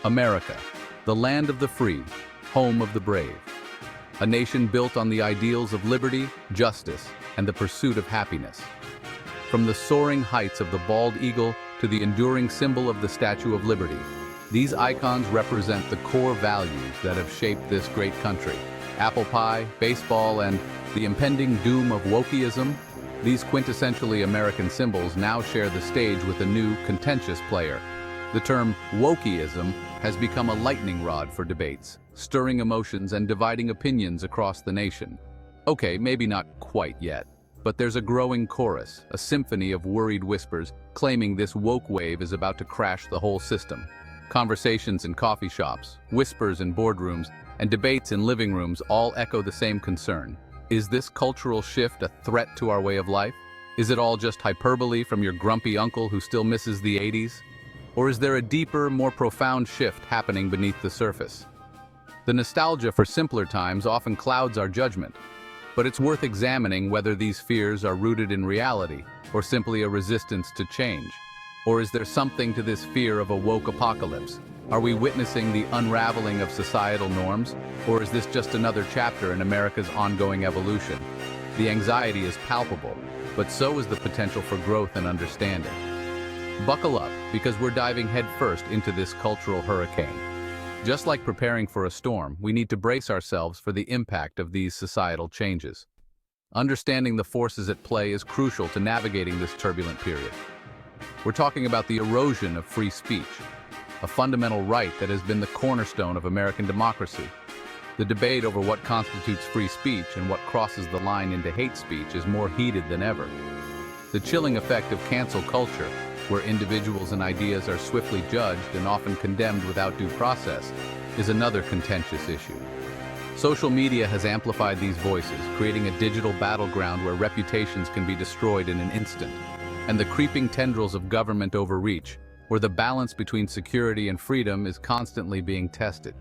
America, the land of the free, home of the brave. A nation built on the ideals of liberty, justice, and the pursuit of happiness. From the soaring heights of the bald eagle to the enduring symbol of the Statue of Liberty, these icons represent the core values that have shaped this great country. Apple pie, baseball, and the impending doom of wokeism, these quintessentially American symbols now share the stage with a new, contentious player. The term wokeism has become a lightning rod for debates, stirring emotions and dividing opinions across the nation. Okay, maybe not quite yet, but there's a growing chorus, a symphony of worried whispers, claiming this woke wave is about to crash the whole system. Conversations in coffee shops, whispers in boardrooms, and debates in living rooms all echo the same concern. Is this cultural shift a threat to our way of life? Is it all just hyperbole from your grumpy uncle who still misses the 80s? Or is there a deeper, more profound shift happening beneath the surface? The nostalgia for simpler times often clouds our judgment, but it's worth examining whether these fears are rooted in reality or simply a resistance to change. Or is there something to this fear of a woke apocalypse? Are we witnessing the unraveling of societal norms, or is this just another chapter in America's ongoing evolution? The anxiety is palpable, but so is the potential for growth and understanding. Buckle up, because we're diving headfirst into this cultural hurricane. Just like preparing for a storm, we need to brace ourselves for the impact of these societal changes. Understanding the forces at play is crucial to navigating this turbulent period. We're talking about the erosion of free speech, a fundamental right that has been the cornerstone of American democracy. The debate over what constitutes free speech and what crosses the line into hate speech is more heated than ever. The chilling effect of cancel culture, where individuals and ideas are swiftly judged and often condemned without due process, is another contentious issue. Social media has amplified these voices, creating a digital battleground where reputations can be destroyed in an instant. And the creeping tendrils of government overreach, where the balance between security and freedom is constantly being tested.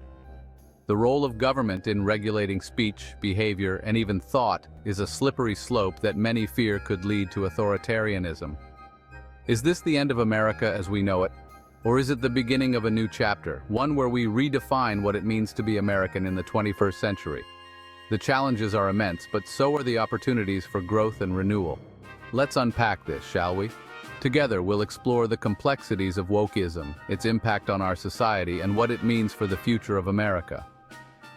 The role of government in regulating speech, behavior, and even thought is a slippery slope that many fear could lead to authoritarianism. Is this the end of America as we know it? Or is it the beginning of a new chapter, one where we redefine what it means to be American in the 21st century? The challenges are immense, but so are the opportunities for growth and renewal. Let's unpack this, shall we? Together, we'll explore the complexities of wokeism, its impact on our society, and what it means for the future of America.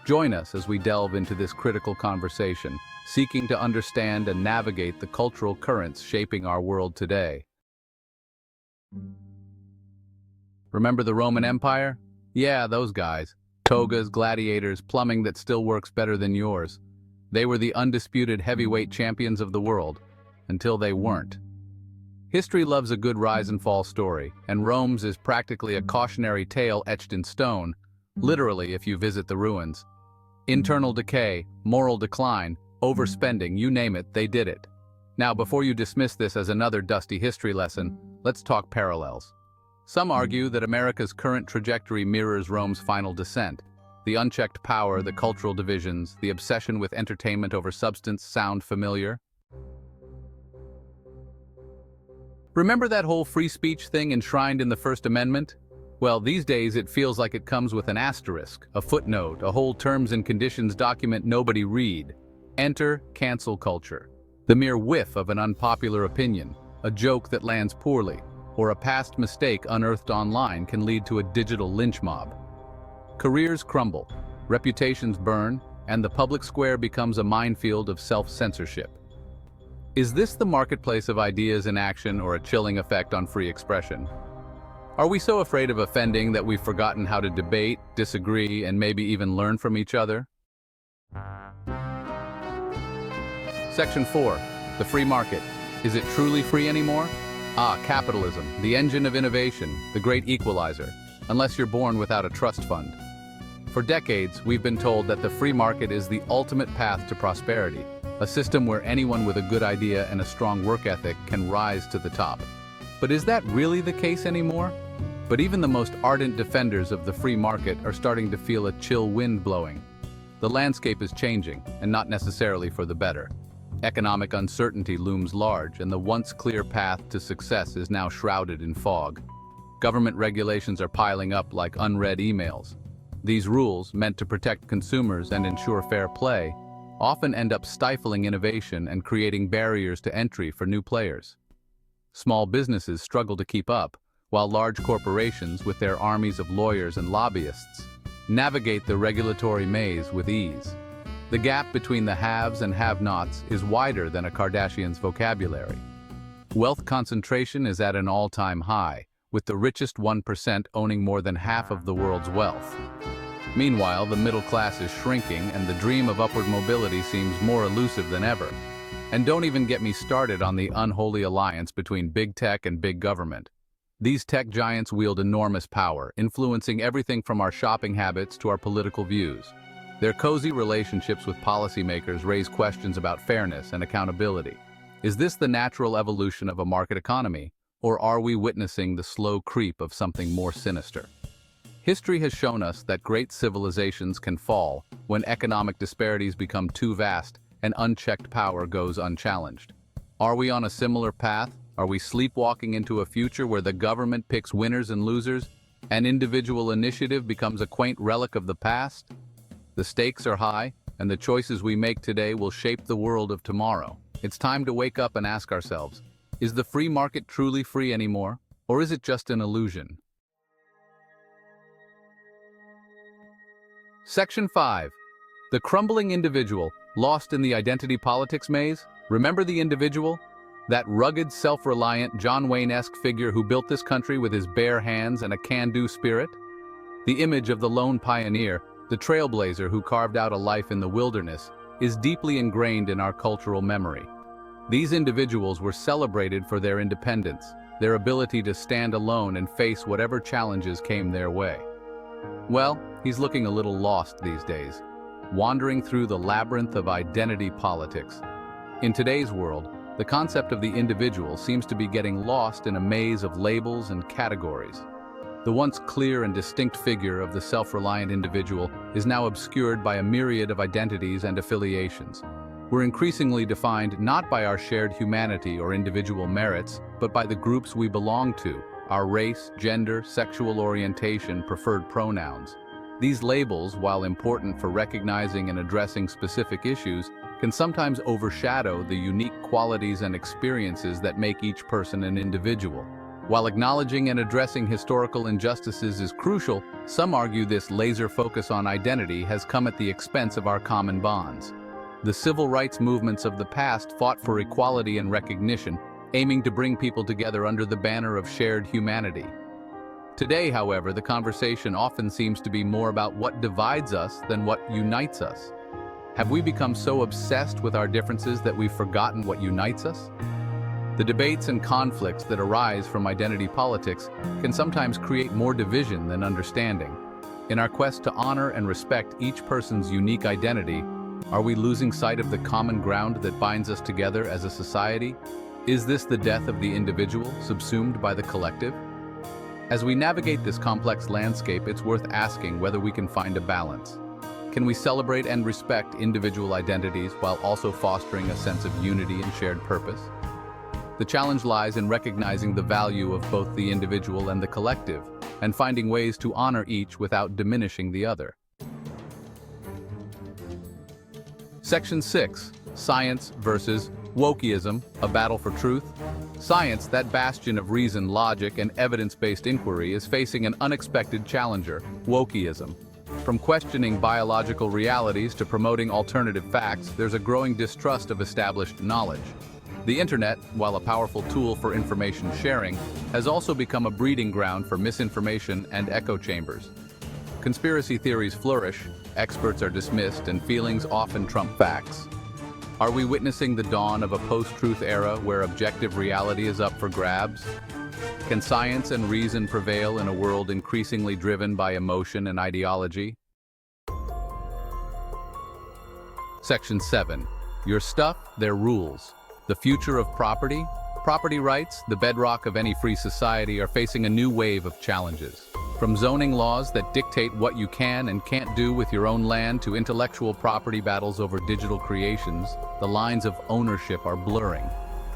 Join us as we delve into this critical conversation, seeking to understand and navigate the cultural currents shaping our world today. Remember the Roman Empire? Yeah, those guys. Togas, gladiators, plumbing that still works better than yours. They were the undisputed heavyweight champions of the world, until they weren't. History loves a good rise and fall story, and Rome's is practically a cautionary tale etched in stone, literally if you visit the ruins. Internal decay, moral decline, overspending, you name it, they did it. Now, before you dismiss this as another dusty history lesson, let's talk parallels. Some argue that America's current trajectory mirrors Rome's final descent. The unchecked power, the cultural divisions, the obsession with entertainment over substance sound familiar? Remember that whole free speech thing enshrined in the First Amendment? Well, these days it feels like it comes with an asterisk, a footnote, a whole terms and conditions document nobody read. Enter cancel culture. The mere whiff of an unpopular opinion, a joke that lands poorly, or a past mistake unearthed online can lead to a digital lynch mob. Careers crumble, reputations burn, and the public square becomes a minefield of self-censorship. Is this the marketplace of ideas in action, or a chilling effect on free expression? Are we so afraid of offending that we've forgotten how to debate, disagree, and maybe even learn from each other? Section 4. The free market. Is it truly free anymore? Capitalism, the engine of innovation, the great equalizer, unless you're born without a trust fund. For decades, we've been told that the free market is the ultimate path to prosperity, a system where anyone with a good idea and a strong work ethic can rise to the top. But is that really the case anymore? But even the most ardent defenders of the free market are starting to feel a chill wind blowing. The landscape is changing, and not necessarily for the better. Economic uncertainty looms large, and the once clear path to success is now shrouded in fog. Government regulations are piling up like unread emails. These rules, meant to protect consumers and ensure fair play, often end up stifling innovation and creating barriers to entry for new players. Small businesses struggle to keep up, while large corporations, with their armies of lawyers and lobbyists, navigate the regulatory maze with ease. The gap between the haves and have-nots is wider than a Kardashian's vocabulary. Wealth concentration is at an all-time high, with the richest 1% owning more than half of the world's wealth. Meanwhile, the middle class is shrinking and the dream of upward mobility seems more elusive than ever. And don't even get me started on the unholy alliance between big tech and big government. These tech giants wield enormous power, influencing everything from our shopping habits to our political views. Their cozy relationships with policymakers raise questions about fairness and accountability. Is this the natural evolution of a market economy, or are we witnessing the slow creep of something more sinister? History has shown us that great civilizations can fall when economic disparities become too vast and unchecked power goes unchallenged. Are we on a similar path? Are we sleepwalking into a future where the government picks winners and losers, and individual initiative becomes a quaint relic of the past? The stakes are high, and the choices we make today will shape the world of tomorrow. It's time to wake up and ask ourselves, is the free market truly free anymore, or is it just an illusion? Section 5. The crumbling individual, lost in the identity politics maze. Remember the individual? That rugged, self-reliant, John Wayne-esque figure who built this country with his bare hands and a can-do spirit? The image of the lone pioneer, the trailblazer who carved out a life in the wilderness, is deeply ingrained in our cultural memory. These individuals were celebrated for their independence, their ability to stand alone and face whatever challenges came their way. Well, he's looking a little lost these days, wandering through the labyrinth of identity politics. In today's world, the concept of the individual seems to be getting lost in a maze of labels and categories. The once clear and distinct figure of the self-reliant individual is now obscured by a myriad of identities and affiliations. We're increasingly defined not by our shared humanity or individual merits, but by the groups we belong to, our race, gender, sexual orientation, preferred pronouns. These labels, while important for recognizing and addressing specific issues, can sometimes overshadow the unique qualities and experiences that make each person an individual. While acknowledging and addressing historical injustices is crucial, some argue this laser focus on identity has come at the expense of our common bonds. The civil rights movements of the past fought for equality and recognition, aiming to bring people together under the banner of shared humanity. Today, however, the conversation often seems to be more about what divides us than what unites us. Have we become so obsessed with our differences that we've forgotten what unites us? The debates and conflicts that arise from identity politics can sometimes create more division than understanding. In our quest to honor and respect each person's unique identity, are we losing sight of the common ground that binds us together as a society? Is this the death of the individual, subsumed by the collective? As we navigate this complex landscape, it's worth asking whether we can find a balance. Can we celebrate and respect individual identities while also fostering a sense of unity and shared purpose? The challenge lies in recognizing the value of both the individual and the collective, and finding ways to honor each without diminishing the other. Section 6. Science versus Wokeism, a battle for truth. Science, that bastion of reason, logic, and evidence-based inquiry, is facing an unexpected challenger, wokeism. From questioning biological realities to promoting alternative facts, there's a growing distrust of established knowledge. The internet, while a powerful tool for information sharing, has also become a breeding ground for misinformation and echo chambers. Conspiracy theories flourish, experts are dismissed, and feelings often trump facts. Are we witnessing the dawn of a post-truth era where objective reality is up for grabs? Can science and reason prevail in a world increasingly driven by emotion and ideology? Section 7. Your stuff, their rules. The future of property? Property rights, the bedrock of any free society, are facing a new wave of challenges. From zoning laws that dictate what you can and can't do with your own land to intellectual property battles over digital creations, the lines of ownership are blurring.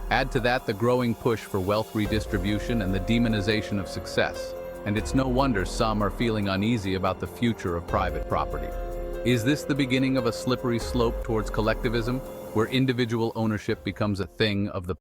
Add to that the growing push for wealth redistribution and the demonization of success, and it's no wonder some are feeling uneasy about the future of private property. Is this the beginning of a slippery slope towards collectivism, where individual ownership becomes a thing of the